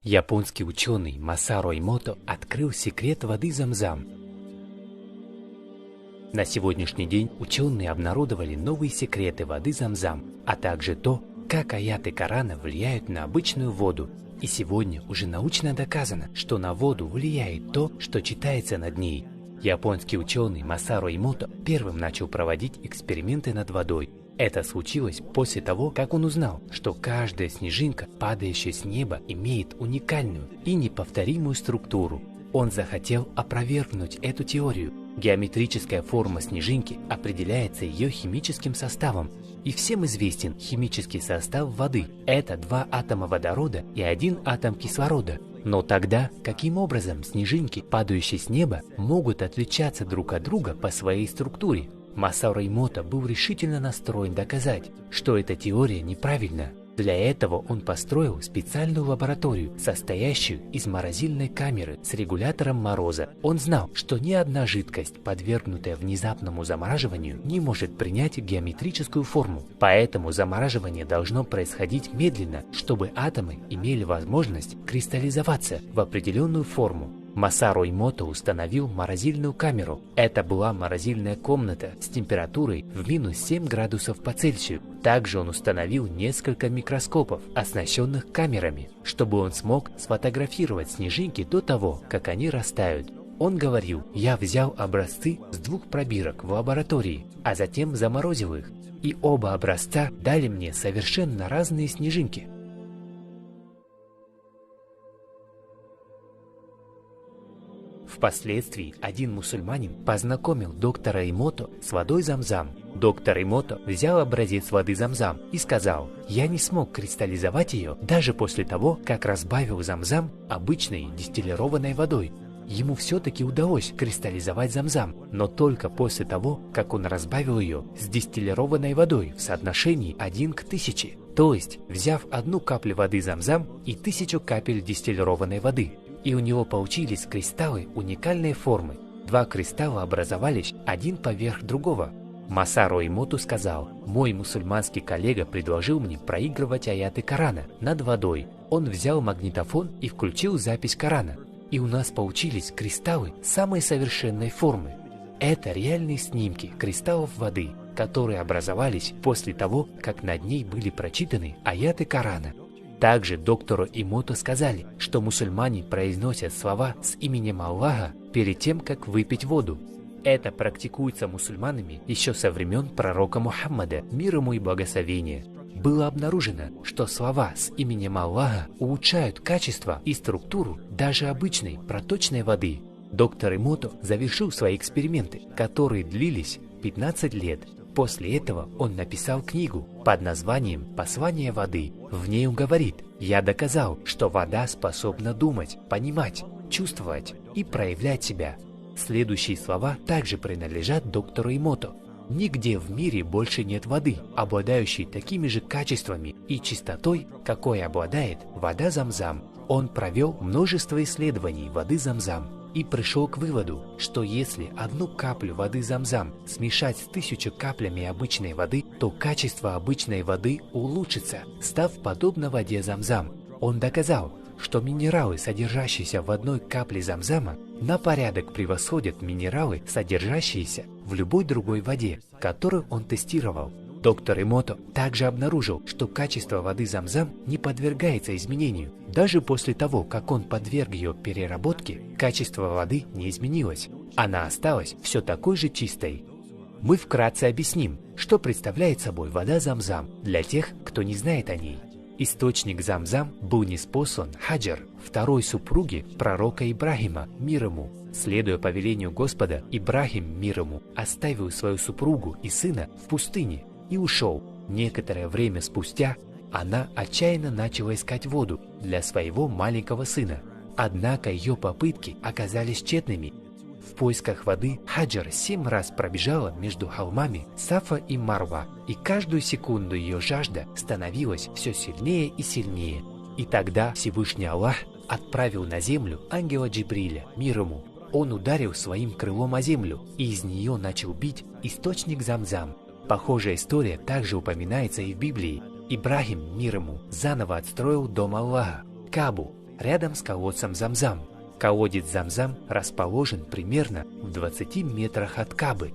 Японский ученый Масаро Эмото открыл секрет воды Замзам. На сегодняшний день ученые обнародовали новые секреты воды Замзам, а также то, как аяты Корана влияют на обычную воду. И сегодня уже научно доказано, что на воду влияет то, что читается над ней. Японский ученый Масаро Эмото первым начал проводить эксперименты над водой. Это случилось после того, как он узнал, что каждая снежинка, падающая с неба, имеет уникальную и неповторимую структуру. Он захотел опровергнуть эту теорию. Геометрическая форма снежинки определяется ее химическим составом. И всем известен химический состав воды. Это 2 атома водорода и 1 атом кислорода. Но тогда, каким образом снежинки, падающие с неба, могут отличаться друг от друга по своей структуре? Масаро Эмото был решительно настроен доказать, что эта теория неправильна. Для этого он построил специальную лабораторию, состоящую из морозильной камеры с регулятором мороза. Он знал, что ни одна жидкость, подвергнутая внезапному замораживанию, не может принять геометрическую форму. Поэтому замораживание должно происходить медленно, чтобы атомы имели возможность кристаллизоваться в определенную форму. Масаро Эмото установил морозильную камеру. Это была морозильная комната с температурой в минус 7 градусов по Цельсию. Также он установил несколько микроскопов, оснащенных камерами, чтобы он смог сфотографировать снежинки до того, как они растают. Он говорил: «Я взял образцы с 2 пробирок в лаборатории, а затем заморозил их, и оба образца дали мне совершенно разные снежинки». Впоследствии один мусульманин познакомил доктора Эмото с водой Замзам. Доктор Эмото взял образец воды Замзам и сказал: «Я не смог кристаллизовать ее даже после того, как разбавил Замзам обычной дистиллированной водой». Ему все-таки удалось кристаллизовать Замзам, но только после того, как он разбавил ее с дистиллированной водой в соотношении 1 к 1000. То есть, взяв 1 каплю воды Замзам и 1000 капель дистиллированной воды. И у него получились кристаллы уникальной формы. 2 кристалла образовались один поверх другого. Масаро Эмото сказал: «Мой мусульманский коллега предложил мне проигрывать аяты Корана над водой. Он взял магнитофон и включил запись Корана. И у нас получились кристаллы самой совершенной формы. Это реальные снимки кристаллов воды, которые образовались после того, как над ней были прочитаны аяты Корана». Также доктору Эмото сказали, что мусульмане произносят слова с именем Аллаха перед тем, как выпить воду. Это практикуется мусульманами еще со времен пророка Мухаммада, мир ему и благословение. Было обнаружено, что слова с именем Аллаха улучшают качество и структуру даже обычной проточной воды. Доктор Эмото завершил свои эксперименты, которые длились 15 лет. После этого он написал книгу под названием «Послание воды». В ней он говорит: «Я доказал, что вода способна думать, понимать, чувствовать и проявлять себя». Следующие слова также принадлежат доктору Эмото. «Нигде в мире больше нет воды, обладающей такими же качествами и чистотой, какой обладает вода Замзам». Он провел множество исследований воды Замзам и пришел к выводу, что если 1 каплю воды Замзам смешать с 1000 каплями обычной воды, то качество обычной воды улучшится, став подобно воде Замзам. Он доказал, что минералы, содержащиеся в 1 капле Замзама, на порядок превосходят минералы, содержащиеся в любой другой воде, которую он тестировал. Доктор Эмото также обнаружил, что качество воды Замзам не подвергается изменению. Даже после того, как он подверг ее переработке, качество воды не изменилось. Она осталась все такой же чистой. Мы вкратце объясним, что представляет собой вода Замзам для тех, кто не знает о ней. Источник Замзам был ниспослан Хаджар, второй супруге пророка Ибрахима, мир ему. Следуя повелению Господа, Ибрахим, мир ему, оставил свою супругу и сына в пустыне и ушел. Некоторое время спустя она отчаянно начала искать воду для своего маленького сына. Однако ее попытки оказались тщетными. В поисках воды Хаджар 7 раз пробежала между холмами Сафа и Марва, и каждую секунду ее жажда становилась все сильнее и сильнее. И тогда Всевышний Аллах отправил на землю ангела Джибриля, мир ему. Он ударил своим крылом о землю, и из нее начал бить источник Замзам. Похожая история также упоминается и в Библии. Ибрахим, мир ему, заново отстроил дом Аллаха, Кабу. рядом с колодцем Замзам. Колодец Замзам расположен примерно в 20 метрах от Кабы